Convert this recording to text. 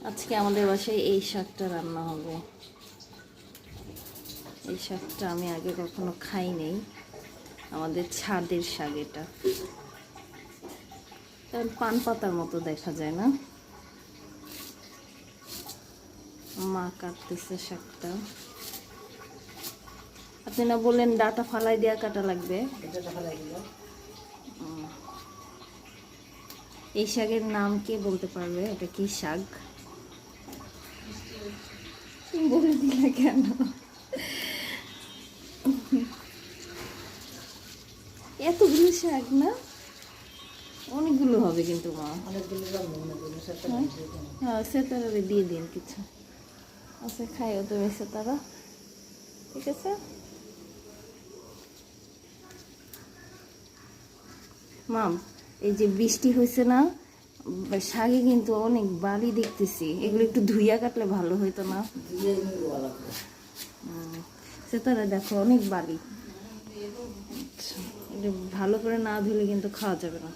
আজকে আমাদের বাসায় এই শাকটা রান্না হবে। এই শাকটা আমি আগে কখনো খাই নাই। আমাদের ছাদের শাক এটা, কারণ পান পাতার মতো দেখা যায় না। মা কাটতেছে শাকটা। আপনি না বললেন ডাটা ফালাই দেওয়া কাটা লাগবে? এই শাকের নাম কে বলতে পারবে? এটা কি শাক বলে দিলে কেন? এতগুলো শাক না, অনেকগুলো হবে কিন্তু মা। হ্যাঁ সেতারা দিয়ে দিন কিছু। আচ্ছা খাইও তুমি সেতারা, ঠিক আছে। মাম, এই যে বৃষ্টি হয়েছে না, শাকে কিন্তু অনেক বালি দেখতেছি। এগুলো একটু ধুইয়া কাটলে ভালো হইতো না? সেতারা দেখো অনেক বালি। আচ্ছা, এটা ভালো করে না ধুলে কিন্তু খাওয়া যাবে না।